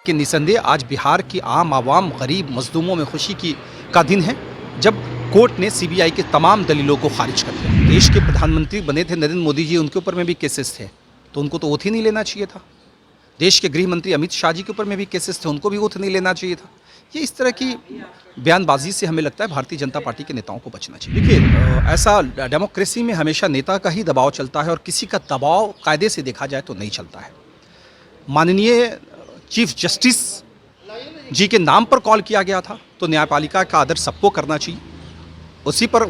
कि निसंदेह आज बिहार की आम आवाम, गरीब मजलूमों में खुशी का दिन है जब कोर्ट ने सीबीआई के तमाम दलीलों को खारिज कर दिया। देश के प्रधानमंत्री बने थे नरेंद्र मोदी जी, उनके ऊपर में भी केसेस थे तो उनको तो ओथ ही नहीं लेना चाहिए था। देश के गृह मंत्री अमित शाह जी के ऊपर में भी केसेस थे, उनको भी ओथ नहीं लेना चाहिए था। ये इस तरह की बयानबाजी से हमें लगता है भारतीय जनता पार्टी के नेताओं को बचना चाहिए। देखिए, ऐसा डेमोक्रेसी में हमेशा नेता का ही दबाव चलता है और किसी का दबाव कायदे से देखा जाए तो नहीं चलता है। माननीय चीफ जस्टिस जी के नाम पर कॉल किया गया था तो न्यायपालिका का आदर सबको करना चाहिए। उसी पर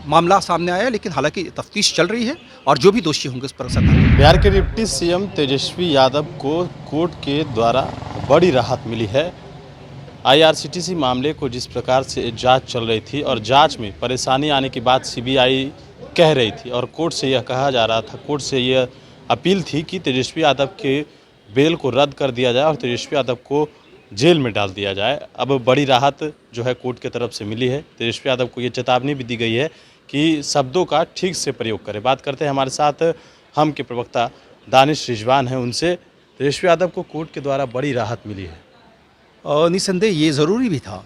मामला सामने आया, लेकिन हालांकि तफ्तीश चल रही है और जो भी दोषी होंगे उस पर सरकार। बिहार के डिप्टी सीएम तेजस्वी यादव को कोर्ट के द्वारा बड़ी राहत मिली है। आईआरसीटीसी मामले को जिस प्रकार से जांच चल रही थी और जांच में परेशानी आने की बात सीबीआई कह रही थी और कोर्ट से यह कहा जा रहा था, कोर्ट से यह अपील थी कि तेजस्वी यादव के बेल को रद्द कर दिया जाए और तेजस्वी यादव को जेल में डाल दिया जाए। अब बड़ी राहत जो है कोर्ट की तरफ से मिली है। तेजस्वी यादव को ये चेतावनी भी दी गई है कि शब्दों का ठीक से प्रयोग करें। बात करते हैं हमारे साथ हम के प्रवक्ता दानिश रिजवान हैं, उनसे। तेजस्वी यादव को कोर्ट के द्वारा बड़ी राहत मिली है। निसंदेह ये ज़रूरी भी था।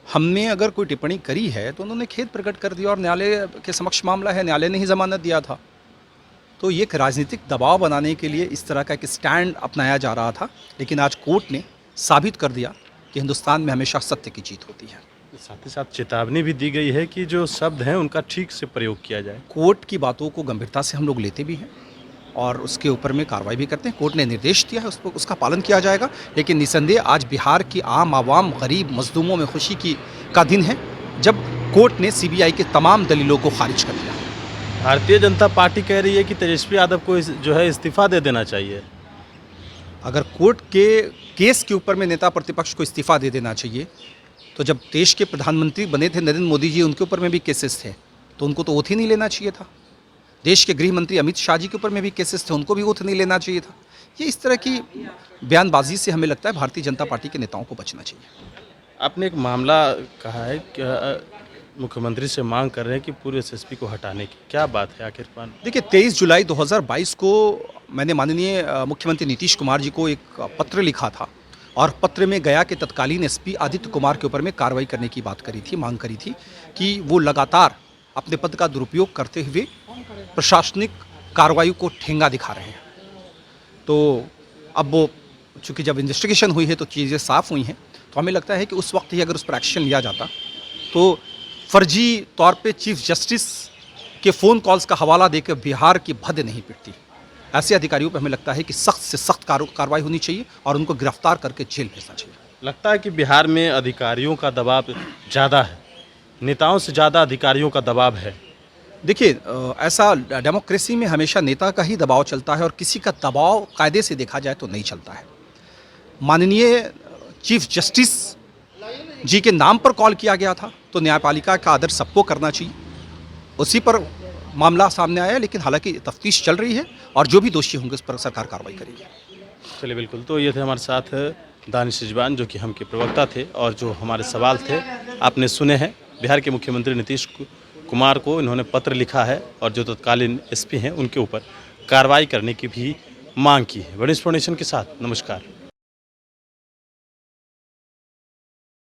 हमने अगर कोई टिप्पणी करी है तो उन्होंने खेद प्रकट कर दिया और न्यायालय के समक्ष मामला है, न्यायालय ने ही ज़मानत दिया था। तो ये एक राजनीतिक दबाव बनाने के लिए इस तरह का एक स्टैंड अपनाया जा रहा था, लेकिन आज कोर्ट ने साबित कर दिया कि हिंदुस्तान में हमेशा सत्य की जीत होती है। साथ ही साथ चेतावनी भी दी गई है कि जो शब्द हैं उनका ठीक से प्रयोग किया जाए। कोर्ट की बातों को गंभीरता से हम लोग लेते भी हैं और उसके ऊपर में कार्रवाई भी करते हैं। कोर्ट ने निर्देश दिया है, उसका पालन किया जाएगा। लेकिन निसंदेह आज बिहार की आम आवाम, गरीब मजलूमों में खुशी का दिन है जब कोर्ट ने सीबीआई के तमाम दलीलों को खारिज कर दिया। भारतीय जनता पार्टी कह रही है कि तेजस्वी यादव को जो है इस्तीफा दे देना चाहिए। अगर कोर्ट के केस के ऊपर में नेता प्रतिपक्ष को इस्तीफा दे देना चाहिए तो जब देश के प्रधानमंत्री बने थे नरेंद्र मोदी जी, उनके ऊपर में भी केसेस थे तो उनको तो ओथ ही नहीं लेना चाहिए था। देश के गृह मंत्री अमित शाह जी के ऊपर में भी केसेस थे, उनको भी ओथ नहीं लेना चाहिए था। ये इस तरह की बयानबाजी से हमें लगता है भारतीय जनता पार्टी के नेताओं को बचना चाहिए। आपने एक मामला कहा है कि मुख्यमंत्री से मांग कर रहे हैं कि पूरे एसएसपी को हटाने की, क्या बात है आखिर? देखिए, 23 जुलाई 2022 को मैंने माननीय मुख्यमंत्री नीतीश कुमार जी को एक पत्र लिखा था और पत्र में गया कि तत्कालीन एसपी आदित्य कुमार के ऊपर में कार्रवाई करने की बात करी थी, मांग करी थी कि वो लगातार अपने पद का दुरुपयोग करते हुए प्रशासनिक कार्रवाई को ठेंगा दिखा रहे हैं। तो अब वो चूँकि जब इन्वेस्टिगेशन हुई है तो चीज़ें साफ़ हुई हैं, तो हमें लगता है कि उस वक्त ही अगर उस पर एक्शन लिया जाता तो फर्जी तौर पे चीफ जस्टिस के फ़ोन कॉल्स का हवाला देकर बिहार की भद नहीं पिटती। ऐसे अधिकारियों पर हमें लगता है कि सख्त से सख्त कार्रवाई होनी चाहिए और उनको गिरफ्तार करके जेल भेजना चाहिए। लगता है कि बिहार में अधिकारियों का दबाव ज़्यादा है, नेताओं से ज़्यादा अधिकारियों का दबाव है। देखिए, ऐसा डेमोक्रेसी में हमेशा नेता का ही दबाव चलता है और किसी का दबाव कायदे से देखा जाए तो नहीं चलता है। माननीय चीफ जस्टिस जी के नाम पर कॉल किया गया था तो न्यायपालिका का आदर सबको करना चाहिए। उसी पर मामला सामने आया, लेकिन हालांकि तफ्तीश चल रही है और जो भी दोषी होंगे उस पर सरकार कार्रवाई करेगी। चलिए, बिल्कुल। तो ये थे हमारे साथ दानिश रिजवान, जो कि हम के प्रवक्ता थे, और जो हमारे सवाल थे आपने सुने हैं। बिहार के मुख्यमंत्री नीतीश कुमार को इन्होंने पत्र लिखा है और जो तत्कालीन एसपी हैं उनके ऊपर कार्रवाई करने की भी मांग की है। बड़ी इन्फॉर्मेशन के साथ नमस्कार।